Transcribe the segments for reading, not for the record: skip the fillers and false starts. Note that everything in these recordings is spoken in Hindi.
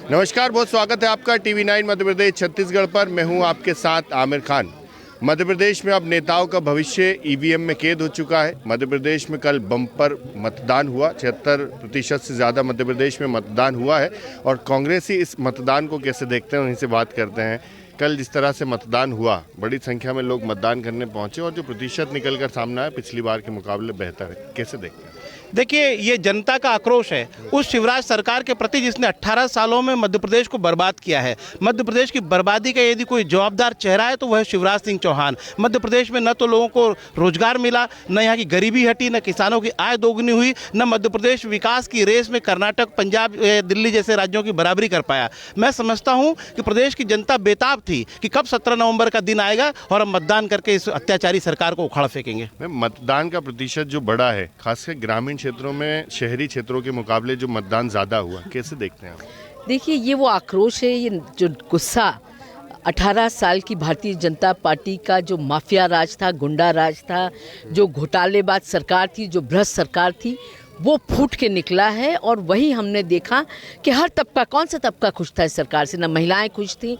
नमस्कार, बहुत स्वागत है आपका TV9 मध्य प्रदेश छत्तीसगढ़ पर। मैं हूं आपके साथ आमिर खान। मध्य प्रदेश में अब नेताओं का भविष्य ईवीएम में कैद हो चुका है। मध्य प्रदेश में कल बम्पर मतदान हुआ, 76% से ज़्यादा मध्य प्रदेश में मतदान हुआ है और कांग्रेसी इस मतदान को कैसे देखते हैं उन्हीं से बात करते हैं। कल जिस तरह से मतदान हुआ, बड़ी संख्या में लोग मतदान करने पहुंचे और जो प्रतिशत निकल कर सामने आया पिछली बार के मुकाबले बेहतर है, कैसे देखते हैं? देखिए, ये जनता का आक्रोश है उस शिवराज सरकार के प्रति जिसने 18 सालों में मध्य प्रदेश को बर्बाद किया है। मध्य प्रदेश की बर्बादी का यदि कोई जवाबदार चेहरा है तो वह शिवराज सिंह चौहान। मध्य प्रदेश में न तो लोगों को रोजगार मिला, न यहाँ की गरीबी हटी, न किसानों की आय दोगुनी हुई, न मध्य प्रदेश विकास की रेस में कर्नाटक, पंजाब, दिल्ली जैसे राज्यों की बराबरी कर पाया। मैं समझता हूँ कि प्रदेश की जनता बेताब थी कि कब 17 नवंबर का दिन आएगा और हम मतदान करके इस अत्याचारी सरकार को उखाड़ फेंकेंगे। मतदान का प्रतिशत जो बढ़ा है, खासकर ग्रामीण क्षेत्रों में शहरी क्षेत्रों के मुकाबले जो मतदान ज़्यादा हुआ, कैसे देखते हैं आप? देखिए, ये वो आक्रोश है, ये जो गुस्सा 18 साल की भारतीय जनता पार्टी का जो माफिया राज था, गुंडा राज था, जो घोटालेबाज सरकार थी, जो भ्रष्ट सरकार थी, वो फूट के निकला है। और वही हमने देखा कि हर तबका, कौन सा तबका खुश था इस सरकार से? न महिलाएं खुश थी,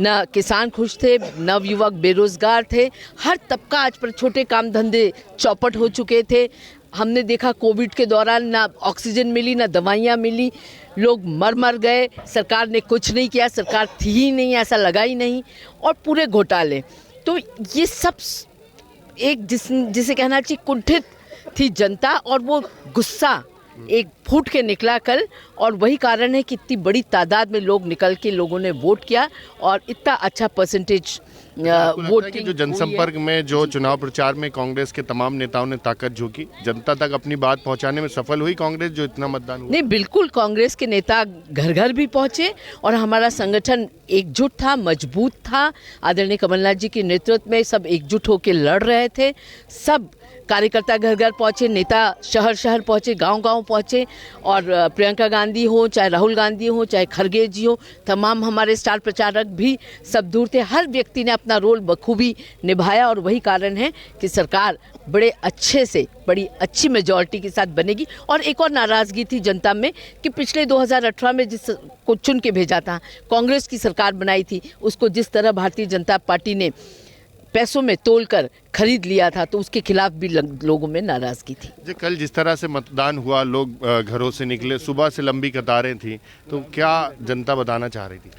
न किसान खुश थे, नवयुवक बेरोजगार थे। हर तबका आज पर छोटे काम धंधे चौपट हो चुके थे। हमने देखा कोविड के दौरान ना ऑक्सीजन मिली, ना दवाइयाँ मिली, लोग मर गए। सरकार ने कुछ नहीं किया, सरकार थी ही नहीं, ऐसा लगा ही नहीं, और पूरे घोटाले। तो ये सब एक जिसे कहना चाहिए कुंठित थी जनता, और वो गुस्सा एक फूट के निकला कल। और वही कारण है कि इतनी बड़ी तादाद में लोग निकल के लोगों ने वोट किया और इतना अच्छा परसेंटेज वोटिंग। जो जनसंपर्क में, जो चुनाव प्रचार में कांग्रेस के तमाम नेताओं ने ताकत झोंकी, जनता तक अपनी बात पहुंचाने में सफल हुई कांग्रेस, जो इतना मतदान हुआ? नहीं, बिल्कुल कांग्रेस के नेता घर घर भी पहुंचे और हमारा संगठन एकजुट था, मजबूत था। आदरणीय कमलनाथ जी के नेतृत्व में सब एकजुट होकर लड़ रहे थे। सब कार्यकर्ता घर घर पहुंचे, नेता शहर शहर पहुंचे, गांव गांव पहुंचे। और प्रियंका गांधी हो, चाहे राहुल गांधी हो, चाहे खड़गे जी हो, तमाम हमारे स्टार प्रचारक भी सब दूर थे। हर व्यक्ति ने अपना रोल बखूबी निभाया और वही कारण है कि सरकार बड़े अच्छे से, बड़ी अच्छी मेजॉरिटी के साथ बनेगी। और एक और नाराज़गी थी जनता में कि पिछले 2018 में जिस को चुन के भेजा था, कांग्रेस की सरकार बनाई थी, उसको जिस तरह भारतीय जनता पार्टी ने पैसों में तोलकर खरीद लिया था, तो उसके खिलाफ भी लोगों में नाराजगी थी। जो कल जिस तरह से मतदान हुआ, लोग घरों से निकले, सुबह से लंबी कतारें थी, तो क्या जनता बताना चाह रही थी?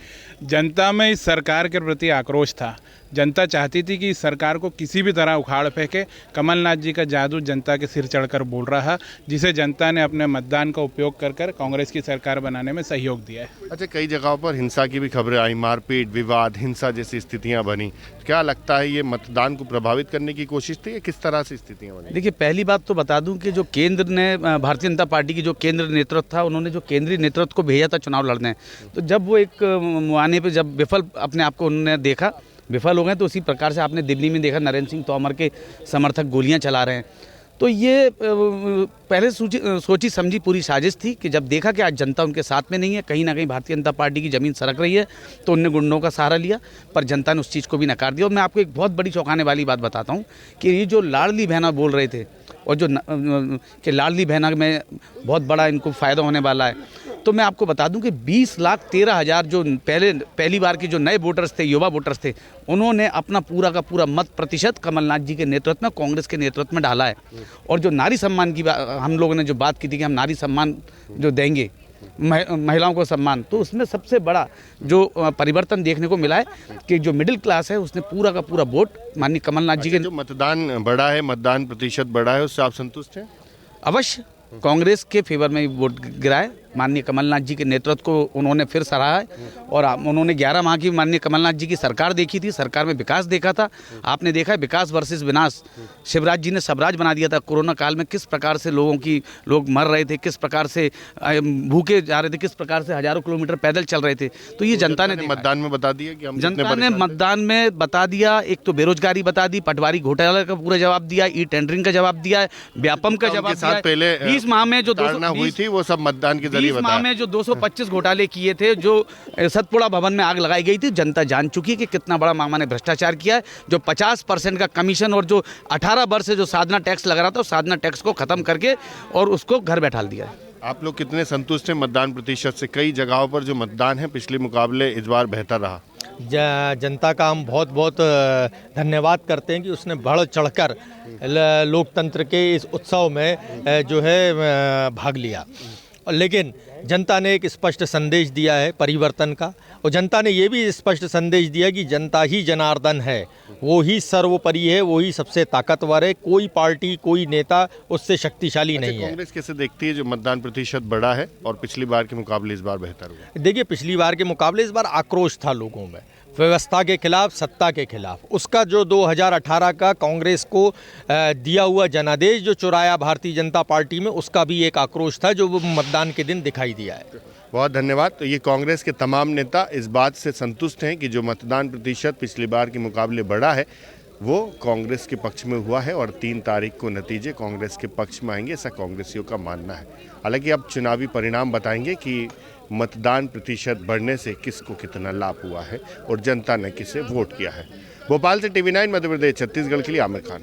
जनता में इस सरकार के प्रति आक्रोश था। जनता चाहती थी कि इस सरकार को किसी भी तरह उखाड़ फेंके। कमलनाथ जी का जादू जनता के सिर चढ़कर बोल रहा, जिसे जनता ने अपने मतदान का उपयोग कर कांग्रेस की सरकार बनाने में सहयोग दिया है। अच्छा, कई जगहों पर हिंसा की भी खबरें आई, मारपीट, विवाद, हिंसा जैसी स्थितियां बनी। क्या लगता है ये मतदान को प्रभावित करने की कोशिश थी या किस तरह से स्थितियां बनी? देखिए, पहली बात तो बता दूं कि जो केंद्र ने, भारतीय जनता पार्टी की जो केंद्र नेतृत्व था, उन्होंने जो केंद्रीय नेतृत्व को भेजा था चुनाव लड़ने, तो जब वो एक मुआने पे जब विफल अपने आप को उन्होंने देखा, विफल हो गए, तो उसी प्रकार से आपने दिल्ली में देखा नरेंद्र सिंह तोमर के समर्थक गोलियां चला रहे हैं। तो ये पहले सोची समझी पूरी साजिश थी कि जब देखा कि आज जनता उनके साथ में नहीं है, कहीं ना कहीं भारतीय जनता पार्टी की ज़मीन सरक रही है, तो उनने गुंडों का सहारा लिया, पर जनता ने उस चीज़ को भी नकार दिया। और मैं आपको एक बहुत बड़ी चौंकाने वाली बात बताता हूँ कि ये जो लाडली बहना बोल रहे थे और जो कि लाडली बहना में बहुत बड़ा इनको फ़ायदा होने वाला है, तो मैं आपको बता दूं कि 20,13,000 जो पहली बार के जो नए वोटर्स थे, युवा वोटर्स थे, उन्होंने अपना पूरा का पूरा मत प्रतिशत कमलनाथ जी के नेतृत्व में, कांग्रेस के नेतृत्व में डाला है। और जो नारी सम्मान की हम लोगों ने जो बात की थी कि हम नारी सम्मान जो देंगे, महिलाओं को सम्मान, तो उसमें सबसे बड़ा जो परिवर्तन देखने को मिला है कि जो मिडिल क्लास है उसने पूरा का पूरा वोट माननीय कमलनाथ जी के। जो मतदान बढ़ा है, मतदान प्रतिशत बढ़ा है, उससे आप संतुष्ट हैं? अवश्य, कांग्रेस के फेवर में वोट गिराए। माननीय कमलनाथ जी के नेतृत्व को उन्होंने फिर सराहा है और उन्होंने 11 माह की माननीय कमलनाथ जी की सरकार देखी थी, सरकार में विकास देखा था। आपने देखा है विकास वर्सेस विनाश, शिवराज जी ने सबराज बना दिया था। कोरोना काल में किस प्रकार से लोग मर रहे थे, किस प्रकार से भूखे जा रहे थे, किस प्रकार से हजारों किलोमीटर पैदल चल रहे थे। तो ये जनता ने मतदान में बता दिया कि हम, जनता ने मतदान में बता दिया। एक तो बेरोजगारी बता दी, पटवारी घोटाला का पूरा जवाब दिया, ई टेंडरिंग का जवाब दिया, व्यापम का जवाब दिया। पहले 20 माह में जो हुई थी वो सब मतदान के 20 माह में जो 225 घोटाले किए थे, जो सतपुड़ा भवन में आग लगाई गई थी, जनता जान चुकी है कि कितना बड़ा मामा ने भ्रष्टाचार किया है। जो 50% का कमीशन और जो 18 वर्ष से जो साधना टैक्स लग रहा था, उस साधना टैक्स को खत्म करके और उसको घर बैठा दिया है। आप लोग कितने संतुष्ट हैं मतदान प्रतिशत से? कई जगहों पर जो मतदान है पिछले मुकाबले इस बार बेहतर रहा। जनता का हम बहुत बहुत धन्यवाद करते हैं कि उसने बढ़ चढ़कर लोकतंत्र के इस उत्सव में जो है भाग लिया। लेकिन जनता ने एक स्पष्ट संदेश दिया है परिवर्तन का, और जनता ने ये भी स्पष्ट संदेश दिया कि जनता ही जनार्दन है, वो ही सर्वोपरि है, वो ही सबसे ताकतवर है, कोई पार्टी कोई नेता उससे शक्तिशाली नहीं है। कांग्रेस कैसे देखती है जो मतदान प्रतिशत बढ़ा है और पिछली बार के मुकाबले इस बार बेहतर हुआ? देखिए, पिछली बार के मुकाबले इस बार आक्रोश था लोगों में, व्यवस्था के खिलाफ, सत्ता के खिलाफ। उसका जो 2018 का कांग्रेस को दिया हुआ जनादेश जो चुराया भारतीय जनता पार्टी में, उसका भी एक आक्रोश था जो वो मतदान के दिन दिखाई दिया है। बहुत धन्यवाद। तो ये कांग्रेस के तमाम नेता इस बात से संतुष्ट हैं कि जो मतदान प्रतिशत पिछली बार के मुकाबले बढ़ा है वो कांग्रेस के पक्ष में हुआ है और 3 तारीख को नतीजे कांग्रेस के पक्ष में आएंगे, ऐसा कांग्रेसियों का मानना है। हालांकि अब चुनावी परिणाम बताएंगे कि मतदान प्रतिशत बढ़ने से किसको कितना लाभ हुआ है और जनता ने किसे वोट किया है। भोपाल से TV9 मध्य प्रदेश छत्तीसगढ़ के लिए आमिर खान।